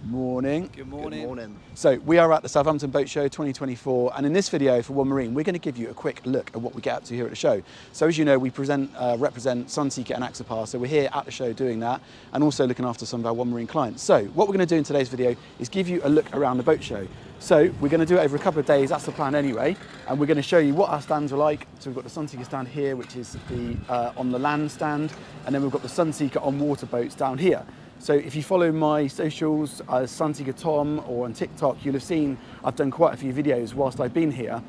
Morning. Good morning. Good morning. So we are at the Southampton Boat Show 2024, and in this video for One Marine, we're going to give you a quick look at what we get up to here at the show. So as you know, we represent Sunseeker and Axopar, so we're here at the show doing that, and also looking after some of our One Marine clients. So what we're going to do in today's video is give you a look around the boat show. So we're going to do it over a couple of days, that's the plan anyway, and we're going to show you what our stands are like. So we've got the Sunseeker stand here, which is the on the land stand, and then we've got the Sunseeker on water boats down here. So if you follow my socials, Sunseeker Tom, or on TikTok, you'll have seen I've done quite a few videos whilst I've been here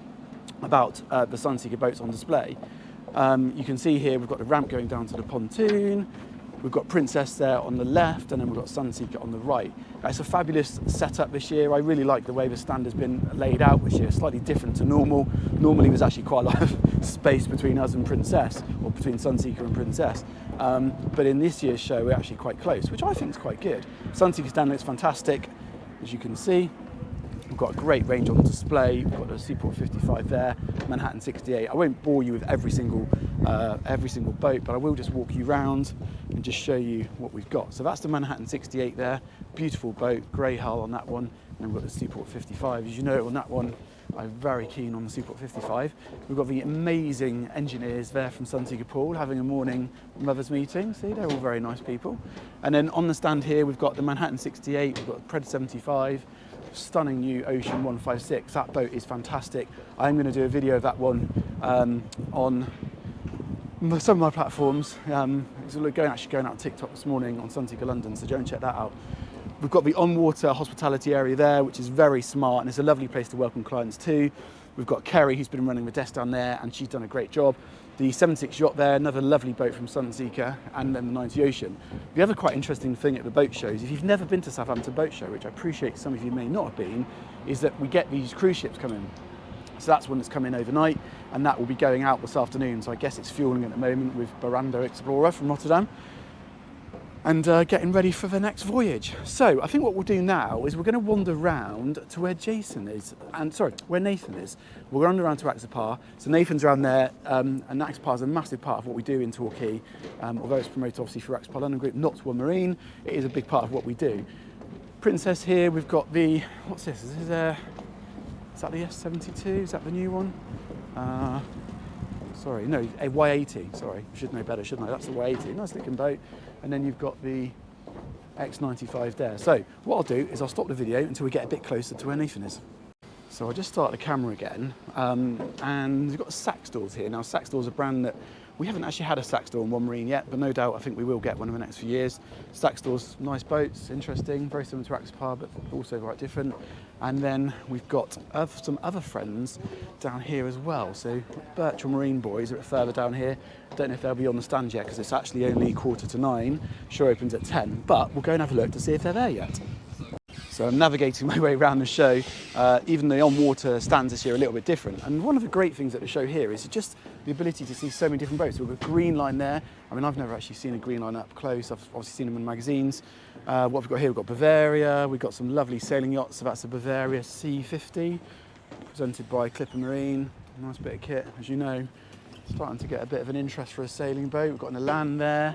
about the Sunseeker boats on display. You can see here we've got the ramp going down to the pontoon, we've got Princess there on the left, and then we've got Sunseeker on the right. It's a fabulous setup this year. I really like the way the stand has been laid out this year, slightly different to normal. Normally there's actually quite a lot of space between us and Princess, or between Sunseeker and Princess. But in this year's show, we're actually quite close, which I think is quite good. Sunseeker stand looks fantastic, as you can see. We've got a great range on display. We've got the Seaport 55 there, Manhattan 68. I won't bore you with every single boat, but I will just walk you around and just show you what we've got. So that's the Manhattan 68 there, beautiful boat, grey hull on that one. And then we've got the Seaport 55. As you know, on that one, I'm very keen on the Seaport 55. We've got the amazing engineers there from Sunseeker Pool having a morning mothers meeting. See, they're all very nice people. And then on the stand here, we've got the Manhattan 68, we've got the Pred 75, stunning new Ocean 156. That boat is fantastic. I'm going to do a video of that one on some of my platforms. It's going out TikTok this morning on Sunseeker London, so go and check that out. We've got the on-water hospitality area there, which is very smart, and it's a lovely place to welcome clients too. We've got Kerry, who's been running the desk down there, and she's done a great job. The 76 Yacht there, another lovely boat from Sunseeker, and then the 90 Ocean. The other quite interesting thing at the boat shows, if you've never been to Southampton Boat Show, which I appreciate some of you may not have been, is that we get these cruise ships coming. So that's one that's coming overnight, and that will be going out this afternoon. So I guess it's fueling at the moment with Baranda Explorer from Rotterdam, and getting ready for the next voyage. So I think what we'll do now is we're going to wander round to where Nathan is. We're going to wander around to Axopar. So Nathan's around there, and Axopar is a massive part of what we do in Torquay. Although it's promoted obviously through Axopar London Group, not One Marine, it is a big part of what we do. Princess here, we've got the, what's this? Is that the S72? Is that the new one? Sorry, no, a Y80, sorry, should know better, shouldn't I? That's the Y80, nice looking boat. And then you've got the X95 there. So what I'll do is I'll stop the video until we get a bit closer to where Nathan is. So I'll just start the camera again, and we've got Saxdors here. Now Saxdors are a brand that we haven't actually had a Saxdor on One Marine yet, but no doubt I think we will get one in the next few years. Saxdors, nice boats, interesting, very similar to Axopar, but also quite different. And then we've got some other friends down here as well. So Birchall Marine boys are a bit further down here. Don't know if they'll be on the stand yet because it's actually only 9:15. Show opens at 10, but we'll go and have a look to see if they're there yet. So I'm navigating my way around the show. Even the on-water stands this year are a little bit different. And one of the great things at the show here is just the ability to see so many different boats. We've got a green line there. I mean, I've never actually seen a green line up close. I've obviously seen them in magazines. What we've got here, we've got Bavaria. We've got some lovely sailing yachts. So that's a Bavaria C50, presented by Clipper Marine. Nice bit of kit, as you know. Starting to get a bit of an interest for a sailing boat. We've got an Elan there.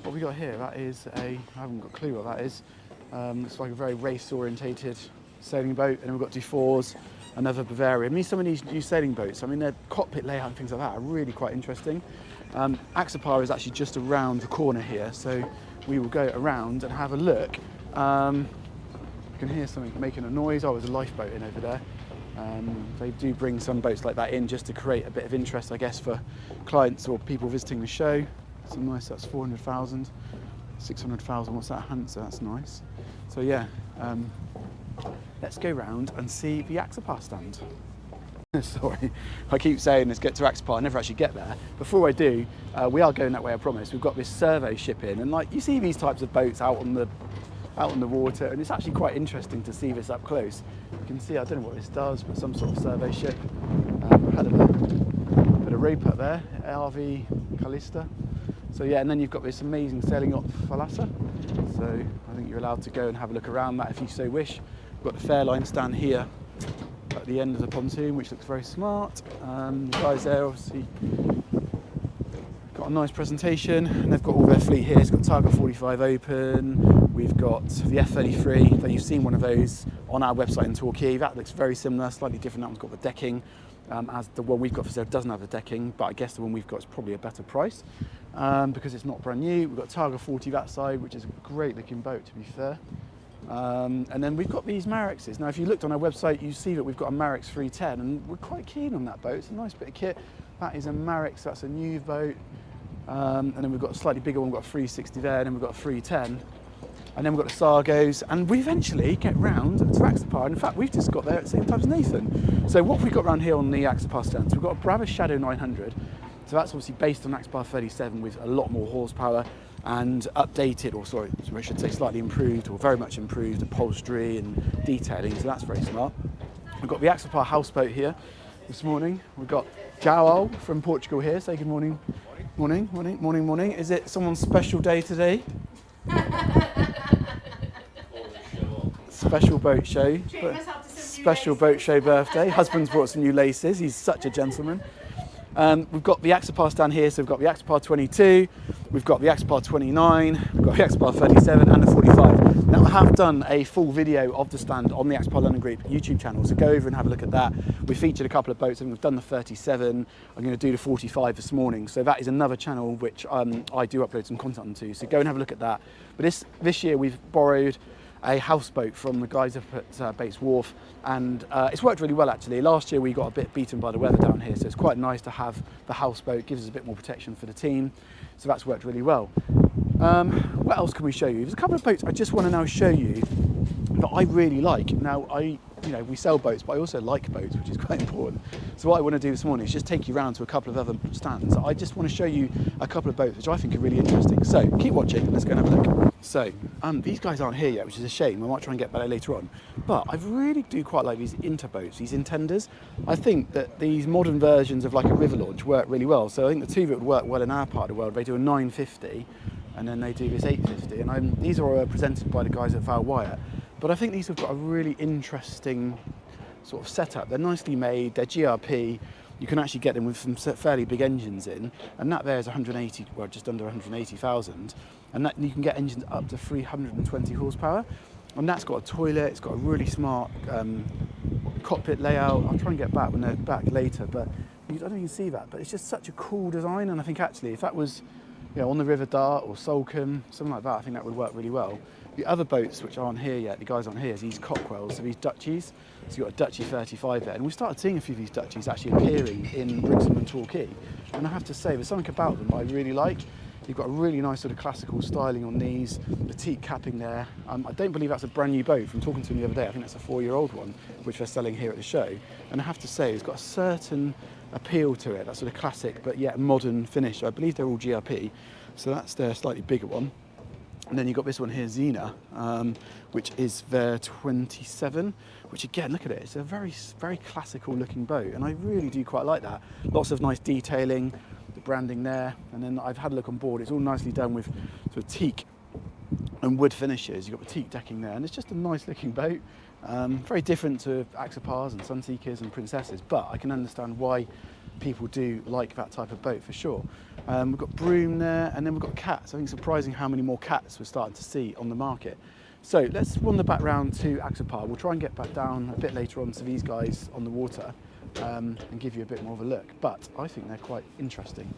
What have we got here? That is I haven't got a clue what that is. It's like a very race-orientated sailing boat, and then we've got Dufours, another Bavaria. I mean, some of these new sailing boats, I mean, their cockpit layout and things like that are really quite interesting. Axopar is actually just around the corner here, so we will go around and have a look. You can hear something making a noise. Oh, there's a lifeboat in over there. They do bring some boats like that in just to create a bit of interest, I guess, for clients or people visiting the show. Some nice, that's 400,000. 600,000, what's that, Hansa? That's nice. So yeah, let's go round and see the Axopar stand. Sorry, I keep saying let's get to Axopar, I never actually get there. Before I do, we are going that way, I promise. We've got this survey ship in, and like you see these types of boats out on the water, and it's actually quite interesting to see this up close. You can see, I don't know what this does, but some sort of survey ship. Had a bit of rope up there, RV Callista. So yeah, and then you've got this amazing sailing yacht, Thalassa. So I think you're allowed to go and have a look around that if you so wish. We've got the Fairline stand here at the end of the pontoon, which looks very smart. The guys there obviously got a nice presentation, and they've got all their fleet here. It's got Targa 45 open. We've got the F33, that you've seen one of those on our website in Torquay. That looks very similar, slightly different. That one's got the decking, as the one we've got for sale doesn't have the decking, but I guess the one we've got is probably a better price because it's not brand new. We've got Targa 40 that side, which is a great looking boat, to be fair. And then we've got these Marexes. Now, if you looked on our website, you see that we've got a Marex 310, and we're quite keen on that boat. It's a nice bit of kit. That is a Marex, that's a new boat. And then we've got a slightly bigger one, we've got a 360 there, and then we've got a 310. And then we've got the Sargos, and we eventually get round to Axopar. And in fact, we've just got there at the same time as Nathan. So what have we got around here on the Axopar stand? So we've got a Brabus Shadow 900. So that's obviously based on Axopar 37 with a lot more horsepower and updated, or sorry, I should say slightly improved, or very much improved upholstery and detailing. So that's very smart. We've got the Axopar houseboat here this morning. We've got João from Portugal here. Say good morning. Morning, morning, morning, morning. Is it someone's special day today? Special boat show. Special boat show birthday. Husband's brought some new laces. He's such a gentleman. We've got the Axopar stand here. So we've got the Axopar 22, we've got the Axopar 29, we've got the Axopar 37 and the 45. Now I have done a full video of the stand on the Axopar London Group YouTube channel. So go over and have a look at that. We featured a couple of boats and we've done the 37. I'm going to do the 45 this morning. So that is another channel which I do upload some content onto. So go and have a look at that. But this year we've borrowed a houseboat from the guys up at Bates Wharf, and it's worked really well actually. Last year we got a bit beaten by the weather down here, so it's quite nice to have the houseboat. It gives us a bit more protection for the team, so that's worked really well. What else can we show you? There's a couple of boats I just want to now show you that I really like. Now we sell boats, but I also like boats, which is quite important. So what I want to do this morning is just take you around to a couple of other stands. I just want to show you a couple of boats which I think are really interesting. So keep watching, let's go and have a look. So these guys aren't here yet, which is a shame. I might try and get better later on. But I really do quite like these interboats, these intenders. I think that these modern versions of like a river launch work really well. So I think the two that would work well in our part of the world, they do a 950 and then they do this 850. And these are presented by the guys at Val Wyatt. But I think these have got a really interesting sort of setup. They're nicely made, they're GRP. You can actually get them with some fairly big engines in, and that there is 180, well, just under 180,000, and that you can get engines up to 320 horsepower, and that's got a toilet. It's got a really smart cockpit layout. I'll try and get back when they're back later, but I don't know if you can see that, but it's just such a cool design, and I think actually if that was on the River Dart or Salcombe, something like that, I think that would work really well. The other boats which aren't here yet, the guys aren't here, is these Cockwells, so these Duchies. So you've got a Duchy 35 there, and we started seeing a few of these Duchies actually appearing in Brixham and Torquay. And I have to say, there's something about them I really like. You've got a really nice sort of classical styling on these, the teak capping there. I don't believe that's a brand new boat. From talking to them the other day, I think that's a 4-year-old one, which they're selling here at the show. And I have to say, it's got a certain appeal to it, that sort of classic, but yet modern finish. I believe they're all GRP, so that's their slightly bigger one. And then you've got this one here, Xena, which is their 27, which again, look at it, it's a very, very classical looking boat. And I really do quite like that. Lots of nice detailing, the branding there. And then I've had a look on board, it's all nicely done with sort of teak and wood finishes. You've got the teak decking there, and it's just a nice looking boat. Very different to Axopars and Sunseekers and Princesses, but I can understand why people do like that type of boat for sure. We've got Broom there, and then we've got cats. I think it's surprising how many more cats we're starting to see on the market. So let's wander back round to Axopar. We'll try and get back down a bit later on to these guys on the water and give you a bit more of a look, but I think they're quite interesting.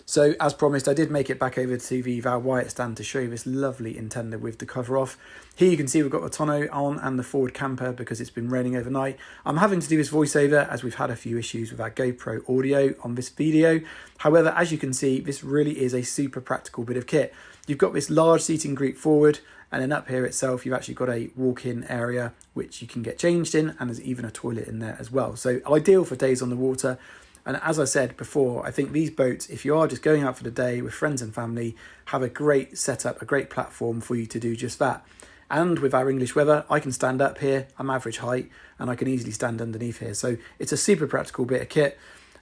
So as promised, I did make it back over to the Val Wyatt stand to show you this lovely Intender with the cover off. Here you can see we've got the tonneau on and the forward camper because it's been raining overnight. I'm having to do this voiceover as we've had a few issues with our GoPro audio on this video. However, as you can see, this really is a super practical bit of kit. You've got this large seating group forward, and then up here itself, you've actually got a walk-in area which you can get changed in, and there's even a toilet in there as well. So ideal for days on the water. And as I said before, I think these boats, if you are just going out for the day with friends and family, have a great setup, a great platform for you to do just that. And with our English weather, I can stand up here, I'm average height, and I can easily stand underneath here. So it's a super practical bit of kit.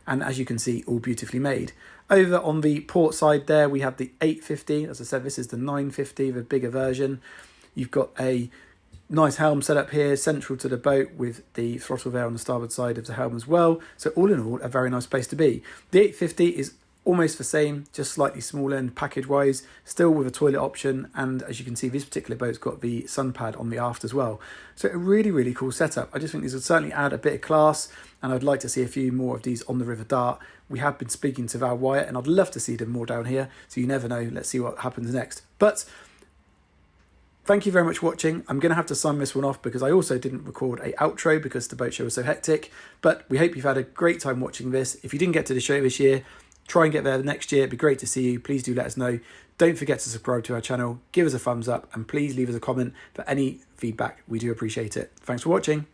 And as you can see, all beautifully made. Over on the port side there, we have the 850. As I said, this is the 950, the bigger version. You've got a nice helm set up here, central to the boat with the throttle there on the starboard side of the helm as well. So all in all, a very nice place to be. The 850 is almost the same, just slightly smaller and package-wise, still with a toilet option, and as you can see, this particular boat's got the sun pad on the aft as well. So a really, really cool setup. I just think this would certainly add a bit of class, and I'd like to see a few more of these on the River Dart. We have been speaking to Val Wyatt, and I'd love to see them more down here, so you never know. Let's see what happens next. But thank you very much for watching. I'm going to have to sign this one off because I also didn't record a outro because the boat show was so hectic. But we hope you've had a great time watching this. If you didn't get to the show this year, try and get there next year. It'd be great to see you. Please do let us know. Don't forget to subscribe to our channel, give us a thumbs up, and please leave us a comment for any feedback. We do appreciate it. Thanks for watching.